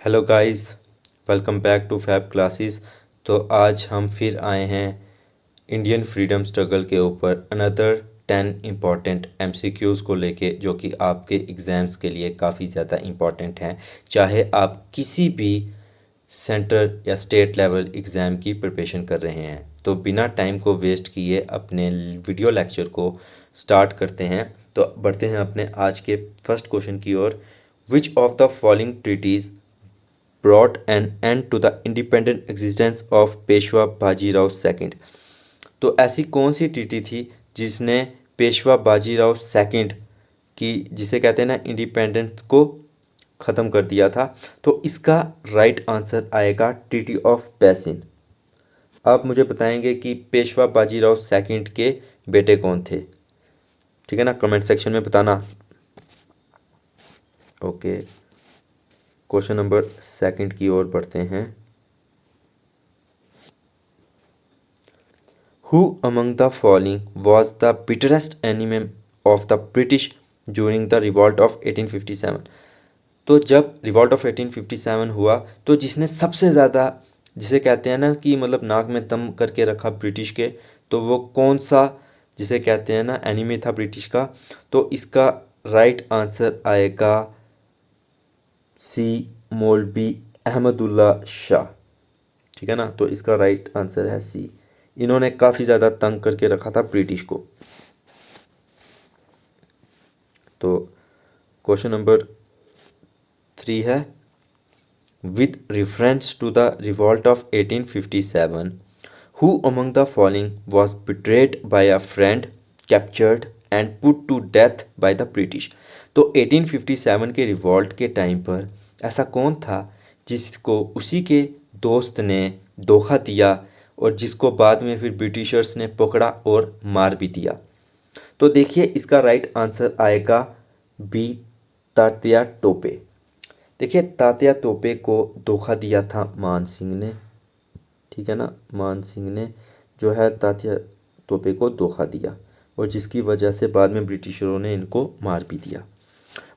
Hello guys, welcome back to Fab Classes. तो आज हम फिर आए हैं इंडियन फ्रीडम स्ट्रगल के ऊपर अनदर 10 इम्पॉर्टेंट एमसीक्यूज़ को लेके, जो कि आपके एग्ज़ाम्स के लिए काफ़ी ज़्यादा इम्पॉर्टेंट हैं, चाहे आप किसी भी सेंटर या स्टेट लेवल एग्ज़ाम की प्रिपरेशन कर रहे हैं। तो बिना टाइम को वेस्ट किए अपने वीडियो लेक्चर को स्टार्ट करते हैं। तो बढ़ते हैं अपने आज के फर्स्ट क्वेश्चन की ओर। Which of the following treaties brought an end to the independent existence of Peshwa Bajirao second. तो ऐसी कौन सी ट्रीटी थी जिसने पेशवा बाजीराव सेकंड की, जिसे कहते हैं ना, इंडिपेंडेंस को ख़त्म कर दिया था। तो इसका राइट आंसर आएगा ट्रीटी ऑफ पैसिन। आप मुझे बताएंगे कि पेशवा बाजीराव सेकंड के बेटे कौन थे, ठीक है ना, कमेंट सेक्शन में बताना। ओके, क्वेश्चन नंबर सेकंड की ओर बढ़ते हैं। Who among the following was the bitterest enemy of the British during the revolt of 1857? तो जब रिवॉल्ट ऑफ 1857 हुआ तो जिसने सबसे ज़्यादा, जिसे कहते हैं ना कि मतलब नाक में दम करके रखा ब्रिटिश के, तो वो कौन सा, जिसे कहते हैं ना, एनिमी था ब्रिटिश का। तो इसका राइट आंसर आएगा सी, मौलवी अहमदुल्ला शाह, ठीक है ना। तो इसका राइट आंसर है सी। इन्होंने काफ़ी ज़्यादा तंग करके रखा था ब्रिटिश को। तो क्वेश्चन नंबर 3 है, with reference to the revolt of 1857 who among the following was betrayed by a friend, captured and put to death by the British. तो 1857 के रिवॉल्ट के टाइम पर ऐसा कौन था जिसको उसी के दोस्त ने धोखा दिया और जिसको बाद में फिर ब्रिटिशर्स ने पकड़ा और मार भी दिया। तो देखिए इसका राइट आंसर आएगा बी, तात्या टोपे। देखिए तात्या टोपे को धोखा दिया था मान सिंह ने, ठीक है ना। मान सिंह ने जो है तात्या टोपे को धोखा दिया और जिसकी वजह से बाद में ब्रिटिशरों ने इनको मार भी दिया।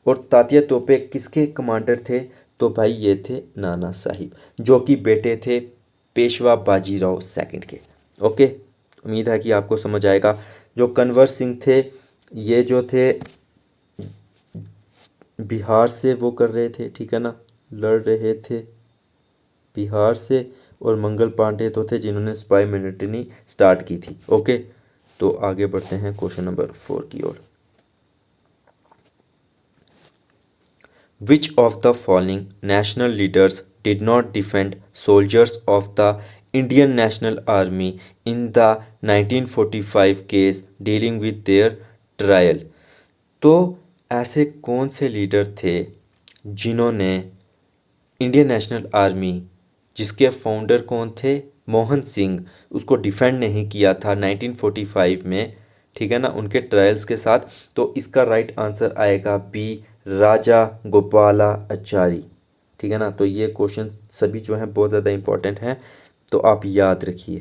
और तात्या टोपे किसके कमांडर थे? तो भाई ये थे नाना साहिब, जो कि बेटे थे पेशवा बाजीराव सेकंड के। ओके, उम्मीद है कि आपको समझ आएगा। जो कंवर सिंह थे, ये जो थे बिहार से वो कर रहे थे, ठीक है ना, लड़ रहे थे बिहार से। और मंगल पांडे तो थे जिन्होंने स्पाई मिलिट्री स्टार्ट की थी। ओके, तो आगे बढ़ते हैं क्वेश्चन नंबर 4 की ओर। Which of the following national leaders did not defend soldiers of the Indian National Army in the 1945 case dealing with their trial? तो ऐसे कौन से लीडर थे जिन्होंने इंडियन नेशनल आर्मी, जिसके फाउंडर कौन थे, मोहन सिंह, उसको डिफेंड नहीं किया था 1945 में, ठीक है ना, उनके ट्रायल्स के साथ। तो इसका राइट आंसर आएगा बी, राजा गोपाला आचारी, ठीक है ना। तो ये क्वेश्चन सभी जो हैं बहुत ज़्यादा इंपॉर्टेंट हैं, तो आप याद रखिए।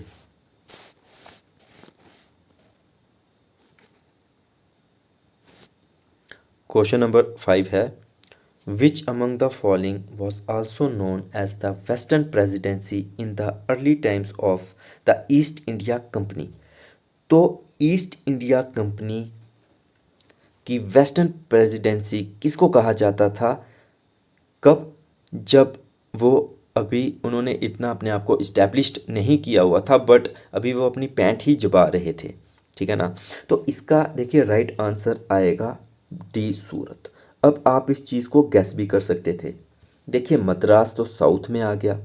क्वेश्चन नंबर 5 है, Which among the following was also known as the Western Presidency in the early times of the East India Company? तो ईस्ट इंडिया कंपनी की वेस्टर्न प्रेसिडेंसी किसको कहा जाता था? कब? जब वो अभी उन्होंने इतना अपने आप को इस्टेब्लिश्ड नहीं किया हुआ था, बट अभी वो अपनी पैंट ही जमा रहे थे, ठीक है ना। तो इसका देखिए राइट आंसर आएगा डी, सूरत। अब आप इस चीज़ को गैस भी कर सकते थे। देखिए मद्रास तो साउथ में आ गया,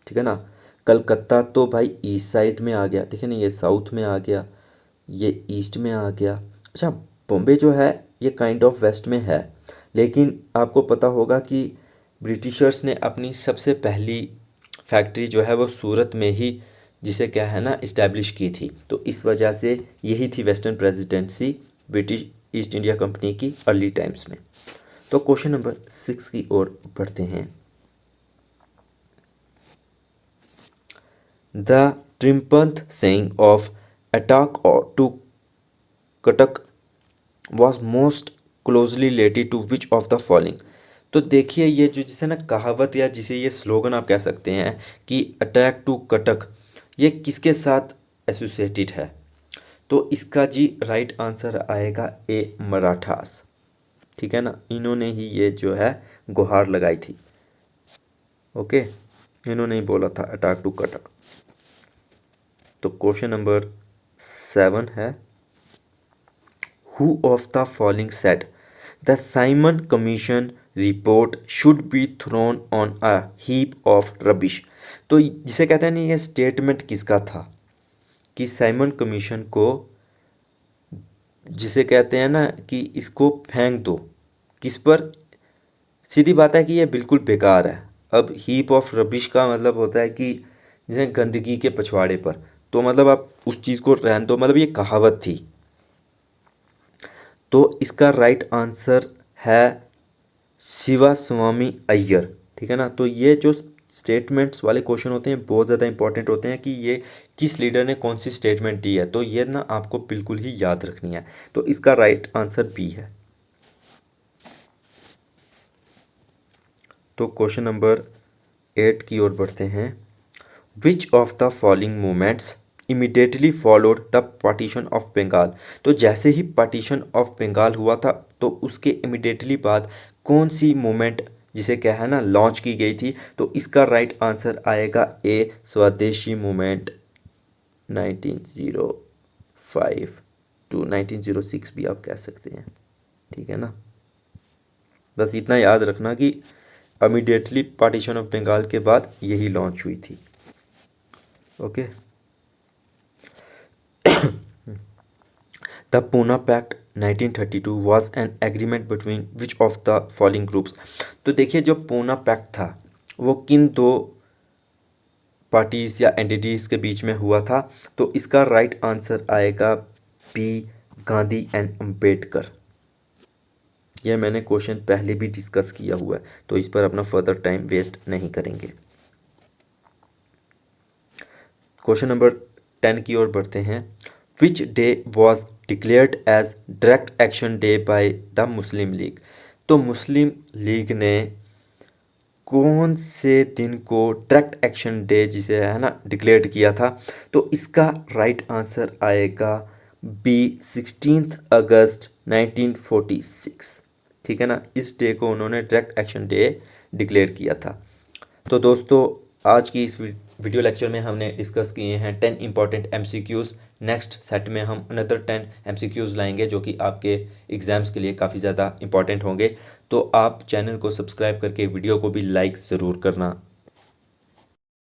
ठीक है ना। कलकत्ता तो भाई ईस्ट साइड में आ गया, ठीक है ना, ये साउथ में आ गया, ये ईस्ट में आ गया। अच्छा, बॉम्बे जो है ये काइंड ऑफ वेस्ट में है, लेकिन आपको पता होगा कि ब्रिटिशर्स ने अपनी सबसे पहली फैक्ट्री जो है वो सूरत में ही, जिसे क्या है ना, इस्टेब्लिश की थी। तो इस वजह से यही थी western presidency British East India Company की अर्ली टाइम्स में। तो क्वेश्चन नंबर 6 की ओर बढ़ते हैं। द ट्रिम्पंथ saying of attack to Cuttack was most closely related to which of the following? तो देखिए ये जो जिसे ना कहावत या जिसे ये स्लोगन आप कह सकते हैं कि अटैक टू कटक, ये किसके साथ एसोसिएटेड है? तो इसका जी राइट आंसर आएगा ए मराठास। ठीक है ना, इन्होंने ही ये जो है गुहार लगाई थी। ओके, इन्होंने ही बोला था अटैक टू कटक। तो क्वेश्चन नंबर 7 है, who of the following said the Simon commission report should be thrown on a heap of rubbish? तो जिसे कहते हैं ना, ये स्टेटमेंट किसका था कि साइमन कमीशन को, जिसे कहते हैं ना कि इसको फेंक दो, किस पर? सीधी बात है कि ये बिल्कुल बेकार है। अब हीप ऑफ रबिश का मतलब होता है कि जैसे गंदगी के पछवाड़े पर, तो मतलब आप उस चीज़ को रहने दो, मतलब ये कहावत थी। तो इसका राइट आंसर है शिवा स्वामी अय्यर। ठीक है ना, तो ये जो स्टेटमेंट्स वाले क्वेश्चन होते हैं बहुत ज़्यादा इंपॉर्टेंट होते हैं कि ये किस लीडर ने कौन सी स्टेटमेंट दी है, तो ये ना आपको बिल्कुल ही याद रखनी है। तो इसका राइट आंसर बी है। तो क्वेश्चन नंबर 8 की ओर बढ़ते हैं, which of the following movements immediately followed the partition of Bengal? तो जैसे ही पार्टीशन ऑफ बंगाल हुआ था तो उसके इमिडिएटली बाद कौन सी मूवमेंट जिसे क्या है ना लॉन्च की गई थी? तो इसका राइट आंसर आएगा ए स्वदेशी मूवमेंट 1905 टू 1906 भी आप कह सकते हैं। ठीक है ना, बस इतना याद रखना कि इमीडिएटली पार्टीशन ऑफ बंगाल के बाद यही लॉन्च हुई थी। Okay, the Poona pact 1932 was an agreement between which of the following groups? तो देखिए जो पूना पैक्ट था वो किन दो पार्टीज या एंटिटीज के बीच में हुआ था? तो इसका राइट आंसर आएगा बी गांधी एंड अंबेडकर। यह मैंने क्वेश्चन पहले भी डिस्कस किया हुआ है, तो इस पर अपना फर्दर टाइम वेस्ट नहीं करेंगे। क्वेश्चन नंबर 10 की ओर बढ़ते हैं, which day was declared as direct action day by the Muslim League? तो मुस्लिम लीग ने कौन से दिन को डायरेक्ट एक्शन डे जिसे है ना डिक्लेयर किया था? तो इसका राइट आंसर आएगा बी 16 अगस्त 1946। ठीक है ना, इस डे को उन्होंने डायरेक्ट एक्शन डे डिक्लेयर किया था। तो दोस्तों आज की इस वीडियो लेक्चर में हमने डिस्कस किए हैं 10 इंपॉर्टेंट एमसीक्यूज़। नेक्स्ट सेट में हम अनदर 10 एमसीक्यूज़ लाएंगे जो कि आपके एग्ज़ाम्स के लिए काफ़ी ज़्यादा इंपॉर्टेंट होंगे। तो आप चैनल को सब्सक्राइब करके वीडियो को भी लाइक ज़रूर करना